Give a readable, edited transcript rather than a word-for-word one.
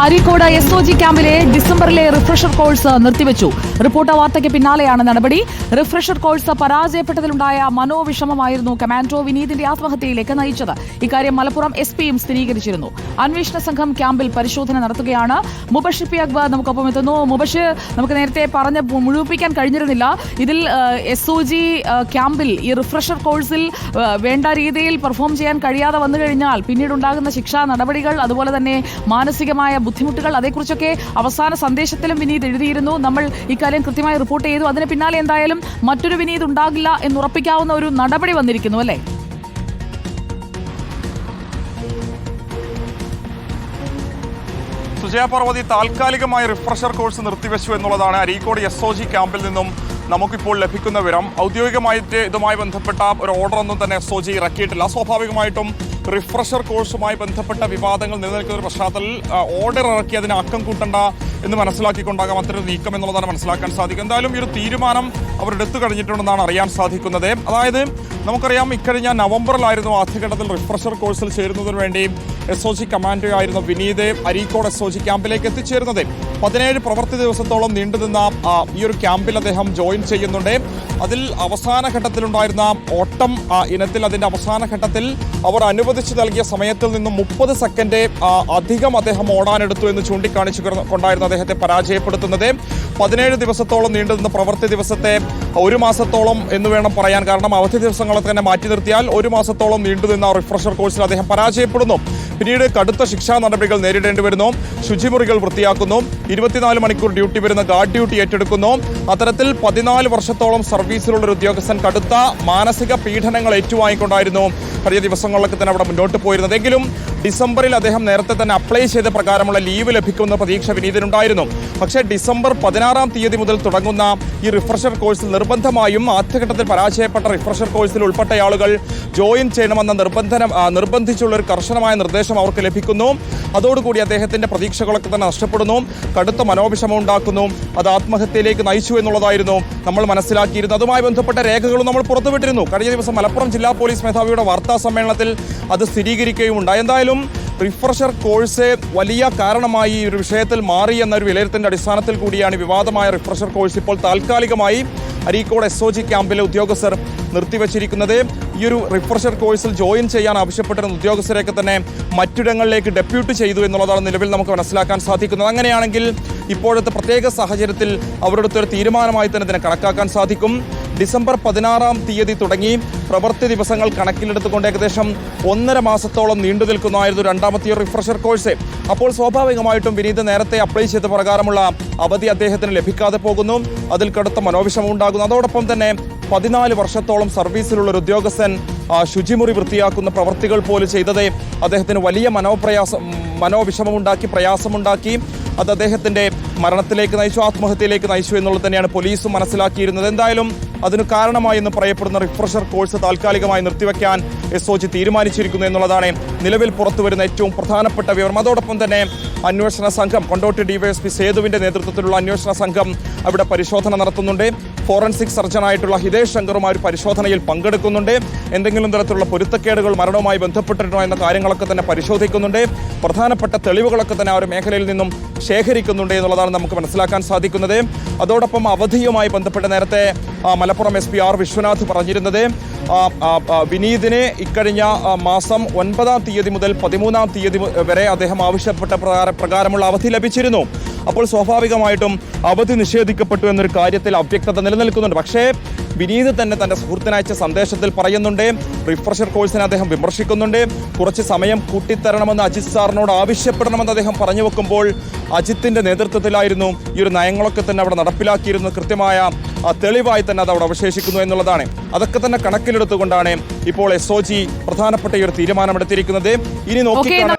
Areekode SOG ക്യാമ്പിലെ ഡിസംബറിലെ refresher course നിർത്തിവെച്ചു. Report വാർത്തയ്ക്ക് പിന്നാലെയാണ് നടപടി. റിഫ്രഷർ കോഴ്സ് പരാജയപ്പെട്ടതിലുണ്ടായ മനോവിഷമമായിരുന്നു കമാൻഡോ വിനീതിന്റെ ആത്മഹത്യയിലേക്ക് നയിച്ചത്. ഇക്കാര്യം മലപ്പുറം SP-യും സ്ഥിരീകരിച്ചിരുന്നു. അന്വേഷണ സംഘം ക്യാമ്പിൽ പരിശോധന നടത്തുകയാണ്. മുബഷിർ P. അക്ബർ നമുക്കൊപ്പം എത്തുന്നു. മുബഷിർ, നമുക്ക് നേരത്തെ പറഞ്ഞ് മുഴുവിപ്പിക്കാൻ കഴിഞ്ഞിരുന്നില്ല. ഇതിൽ SOG ക്യാമ്പിൽ ഈ റിഫ്രഷർ കോഴ്സിൽ വേണ്ട രീതിയിൽ പെർഫോം ചെയ്യാൻ കഴിയാതെ വന്നു കഴിഞ്ഞാൽ പിന്നീടുണ്ടാകുന്ന ശിക്ഷാ നടപടികൾ, അതുപോലെ തന്നെ മാനസികമായ ബുദ്ധിമുട്ടുകൾ, അതേക്കുറിച്ചൊക്കെ അവസാന സന്ദേശത്തിലും വിനീത് എഴുതിയിരുന്നു. നമ്മൾ ഇക്കാര്യം കൃത്യമായി റിപ്പോർട്ട് ചെയ്തു. അതിന് പിന്നാലെ എന്തായാലും മറ്റൊരു വിനീത് ഉണ്ടാകില്ല എന്നുറപ്പിക്കാവുന്ന ഒരു നടപടി വന്നിരിക്കുന്നു, അല്ലേ? സുജയ പാർവതി, താൽക്കാലികമായി റിഫ്രഷർ കോഴ്സ് നിർത്തിവെച്ചു എന്നുള്ളതാണ് അരീക്കോട് SOG ക്യാമ്പിൽ നിന്നും നമുക്കിപ്പോൾ ലഭിക്കുന്ന വിവരം. ഔദ്യോഗികമായിട്ട് ഇതുമായി ബന്ധപ്പെട്ട ഒരു ഓർഡറൊന്നും തന്നെ SOG ഇറക്കിയിട്ടില്ല. സ്വാഭാവികമായിട്ടും റിഫ്രഷർ കോഴ്സുമായി ബന്ധപ്പെട്ട വിവാദങ്ങൾ നിലനിൽക്കുന്ന ഒരു പശ്ചാത്തലത്തിൽ ഓർഡർ ഇറക്കി അതിന് അക്കം കൂട്ടണ്ട എന്ന് മനസ്സിലാക്കിക്കൊണ്ടാകാം അത്തരം നീക്കം എന്നുള്ളതാണ് മനസ്സിലാക്കാൻ സാധിക്കും. എന്തായാലും ഈ ഒരു തീരുമാനം അവർ എടുത്തു കഴിഞ്ഞിട്ടുണ്ടെന്നാണ് അറിയാൻ സാധിക്കുന്നത്. അതായത് നമുക്കറിയാം, ഇക്കഴിഞ്ഞ നവംബറിലായിരുന്നു ആദ്യഘട്ടത്തിൽ റിഫ്രഷർ കോഴ്സിൽ ചേരുന്നതിന് വേണ്ടി SOG കമാൻഡോ ആയിരുന്ന വിനീത് അരീക്കോട് SOG ക്യാമ്പിലേക്ക് എത്തിച്ചേരുന്നത്. 17 പ്രവൃത്തി ദിവസത്തോളം നീണ്ടുനിന്ന ഈ ഒരു ക്യാമ്പിൽ അദ്ദേഹം ജോയിൻ ചെയ്യുന്നുണ്ട്. അതിൽ അവസാന ഘട്ടത്തിലുണ്ടായിരുന്ന ഓട്ടം ഇനത്തിൽ അതിൻ്റെ അവസാന ഘട്ടത്തിൽ അവർ അനുവദിച്ചു നൽകിയ സമയത്തിൽ നിന്നും 30 സെക്കൻഡ് അധികം അദ്ദേഹം ഓടാനെടുത്തു എന്ന് ചൂണ്ടിക്കാണിച്ചു കൊണ്ടായിരുന്നു അദ്ദേഹത്തെ പരാജയപ്പെടുത്തുന്നത്. 17 ദിവസത്തോളം നീണ്ടുനിന്ന പ്രവൃത്തി ദിവസത്തെ 1 മാസത്തോളം എന്ന് വേണം പറയാൻ. കാരണം അവധി ദിവസങ്ങളെ തന്നെ മാറ്റി നിർത്തിയാൽ 1 മാസത്തോളം നീണ്ടുനിന്ന റിഫ്രഷർ കോഴ്സിൽ അദ്ദേഹം പരാജയപ്പെടുന്നു. പിന്നീട് കടുത്ത ശിക്ഷാ നടപടികൾ നേരിടേണ്ടി വരുന്നു. ശുചിമുറികൾ വൃത്തിയാക്കുന്നു. 24 മണിക്കൂർ ഡ്യൂട്ടി വരുന്ന ഗാർഡ് ഡ്യൂട്ടി ഏറ്റെടുക്കുന്നു. അത്തരത്തിൽ 14 വർഷത്തോളം സർവീസിലുള്ള ഒരു ഉദ്യോഗസ്ഥൻ കടുത്ത മാനസിക പീഡനങ്ങൾ ഏറ്റുവാങ്ങിക്കൊണ്ടായിരുന്നു കഴിഞ്ഞ ദിവസങ്ങളിലൊക്കെ തന്നെ അവിടെ മുന്നോട്ട് പോയിരുന്നത്. എങ്കിലും ഡിസംബറിൽ അദ്ദേഹം നേരത്തെ തന്നെ അപ്ലൈ ചെയ്ത പ്രകാരമുള്ള ലീവ് ലഭിക്കുന്ന പ്രതീക്ഷ വിനീതിനുണ്ടായിരുന്നു. പക്ഷേ ഡിസംബർ 16-ാം തീയതി മുതൽ തുടങ്ങുന്ന ഈ റിഫ്രഷർ കോഴ്സിൽ നിർബന്ധമായും ആദ്യഘട്ടത്തിൽ പരാജയപ്പെട്ട റിഫ്രഷർ കോഴ്സിൽ ഉൾപ്പെട്ട ആളുകൾ ജോയിൻ ചെയ്യണമെന്ന നിർബന്ധിച്ചുള്ള ഒരു കർശനമായ നിർദ്ദേശം അവർക്ക് ലഭിക്കുന്നു. അതോടുകൂടി അദ്ദേഹത്തിന്റെ പ്രതീക്ഷകളൊക്കെ തന്നെ നഷ്ടപ്പെടുന്നു. കടുത്ത മനോവിഷമം ഉണ്ടാക്കുന്നു. അത് ആത്മഹത്യയിലേക്ക് നയിച്ചു എന്നുള്ളതായിരുന്നു നമ്മൾ മനസ്സിലാക്കിയിരുന്നത്. അതുമായി ബന്ധപ്പെട്ട രേഖകളും നമ്മൾ പുറത്തുവിട്ടിരുന്നു. കഴിഞ്ഞ ദിവസം മലപ്പുറം ജില്ലാ പോലീസ് മേധാവിയുടെ വാർത്താ സമ്മേളനത്തിൽ അത് സ്ഥിരീകരിക്കുകയുമുണ്ടായി. എന്തായാലും റിഫ്രഷർ കോഴ്സ് വലിയ കാരണമായി ഈ ഒരു വിഷയത്തിൽ മാറി എന്നൊരു വിലയിരുത്തലിന്റെ അടിസ്ഥാനത്തിൽ കൂടിയാണ് വിവാദമായ റിഫ്രഷർ കോഴ്സ് ഇപ്പോൾ താൽക്കാലികമായി അരീക്കോട് SOG ക്യാമ്പിലെ ഉദ്യോഗസ്ഥർ നിർത്തിവച്ചിരിക്കുന്നത്. ഈ ഒരു റിഫ്രഷർ കോഴ്സിൽ ജോയിൻ ചെയ്യാൻ ആവശ്യപ്പെട്ടിരുന്ന ഉദ്യോഗസ്ഥരെയൊക്കെ തന്നെ മറ്റിടങ്ങളിലേക്ക് ഡെപ്യൂട്ട് ചെയ്തു എന്നുള്ളതാണ് നിലവിൽ നമുക്ക് മനസ്സിലാക്കാൻ സാധിക്കുന്നത്. അങ്ങനെയാണെങ്കിൽ ഇപ്പോഴത്തെ പ്രത്യേക സാഹചര്യത്തിൽ അവരുടെ ഒരു തീരുമാനമായി തന്നെ ഇതിനെ കണക്കാക്കാൻ സാധിക്കും. ഡിസംബർ 16-ാം തീയതി തുടങ്ങി പ്രവൃത്തി ദിവസങ്ങൾ കണക്കിലെടുത്തുകൊണ്ട് ഏകദേശം 1.5 മാസത്തോളം നീണ്ടു നിൽക്കുന്നതായിരുന്നു രണ്ടാമത്തെ റിഫ്രഷർ കോഴ്സ്. അപ്പോൾ സ്വാഭാവികമായിട്ടും വിനീത് നേരത്തെ അപ്ലൈ ചെയ്ത പ്രകാരമുള്ള അവധി അദ്ദേഹത്തിന് ലഭിക്കാതെ പോകുന്നു. അതിൽ കടുത്ത മനോവിഷമം ഉണ്ടാകുന്നു. അതോടൊപ്പം തന്നെ 14 വർഷത്തോളം സർവീസിലുള്ള ഒരു ഉദ്യോഗസ്ഥൻ ശുചിമുറി വൃത്തിയാക്കുന്ന പ്രവൃത്തികൾ പോലും ചെയ്തത് അദ്ദേഹത്തിന് വലിയ മനോവിഷമമുണ്ടാക്കി, പ്രയാസമുണ്ടാക്കി. അത് അദ്ദേഹത്തിന്റെ മരണത്തിലേക്ക് നയിച്ചു, ആത്മഹത്യയിലേക്ക് നയിച്ചു എന്നുള്ളത് തന്നെയാണ് പോലീസും മനസ്സിലാക്കിയിരുന്നത്. എന്തായാലും അതിന് കാരണമായി എന്ന് പറയപ്പെടുന്ന റിഫ്രഷർ കോഴ്സ് താൽക്കാലികമായി നിർത്തിവെക്കാൻ SOG തീരുമാനിച്ചിരിക്കുന്നു എന്നുള്ളതാണ് നിലവിൽ പുറത്തുവരുന്ന ഏറ്റവും പ്രധാനപ്പെട്ട വിവരം. അതോടൊപ്പം തന്നെ അന്വേഷണ സംഘം, കൊണ്ടോട്ടി DYSP സേതുവിന്റെ നേതൃത്വത്തിലുള്ള അന്വേഷണ സംഘം അവിടെ പരിശോധന നടത്തുന്നുണ്ട്. ഫോറൻസിക് സർജനായിട്ടുള്ള ഹിതേഷ് ശങ്കറും പരിശോധനയിൽ പങ്കെടുക്കുന്നുണ്ട്. എന്തെങ്കിലും തരത്തിലുള്ള പൊരുത്തക്കേടുകൾ മരണവുമായി ബന്ധപ്പെട്ടിട്ടുണ്ടോ എന്ന കാര്യങ്ങളൊക്കെ തന്നെ പരിശോധിക്കുന്നുണ്ട്. പ്രധാനപ്പെട്ട തെളിവുകളൊക്കെ തന്നെ ആ ഒരു മേഖലയിൽ നിന്നും ശേഖരിക്കുന്നുണ്ട് എന്നുള്ളതാണ് നമുക്ക് മനസ്സിലാക്കാൻ സാധിക്കുന്നത്. അതോടൊപ്പം അവധിയുമായി ബന്ധപ്പെട്ട് നേരത്തെ മലപ്പുറം SP R വിശ്വനാഥ് പറഞ്ഞിരുന്നത് വിനീതിനെ ഇക്കഴിഞ്ഞ മാസം 9-ാം തീയതി മുതൽ 13-ാം തീയതി വരെ അദ്ദേഹം ആവശ്യപ്പെട്ട പ്രകാരമുള്ള അവധി ലഭിച്ചിരുന്നു. അപ്പോൾ സ്വാഭാവികമായിട്ടും അവധി നിഷേധിക്കപ്പെട്ടു എന്നൊരു കാര്യത്തിൽ അവ്യക്തത നിലനിൽക്കുന്നുണ്ട്. പക്ഷേ വിനീത് തന്നെ തന്റെ സുഹൃത്തിനയച്ച സന്ദേശത്തിൽ പറയുന്നുണ്ട്, റിഫ്രഷർ കോഴ്സിനെ അദ്ദേഹം വിമർശിക്കുന്നുണ്ട്. കുറച്ച് സമയം കൂട്ടിത്തരണമെന്ന് അജിത് സാറിനോട് ആവശ്യപ്പെടണമെന്ന് അദ്ദേഹം പറഞ്ഞു വെക്കുമ്പോൾ അജിത്തിന്റെ നേതൃത്വത്തിലായിരുന്നു ഈ ഒരു നയങ്ങളൊക്കെ തന്നെ അവിടെ നടപ്പിലാക്കിയിരുന്നത്. കൃത്യമായ തെളിവായി തന്നെ അത് അവിടെ അവശേഷിക്കുന്നു എന്നുള്ളതാണ്. അതൊക്കെ തന്നെ കണക്കിലെടുത്തുകൊണ്ടാണ് ഇപ്പോൾ SOG പ്രധാനപ്പെട്ട ഈ ഒരു തീരുമാനമെടുത്തിരിക്കുന്നത്. ഇനി നോക്കിക്കാണാൻ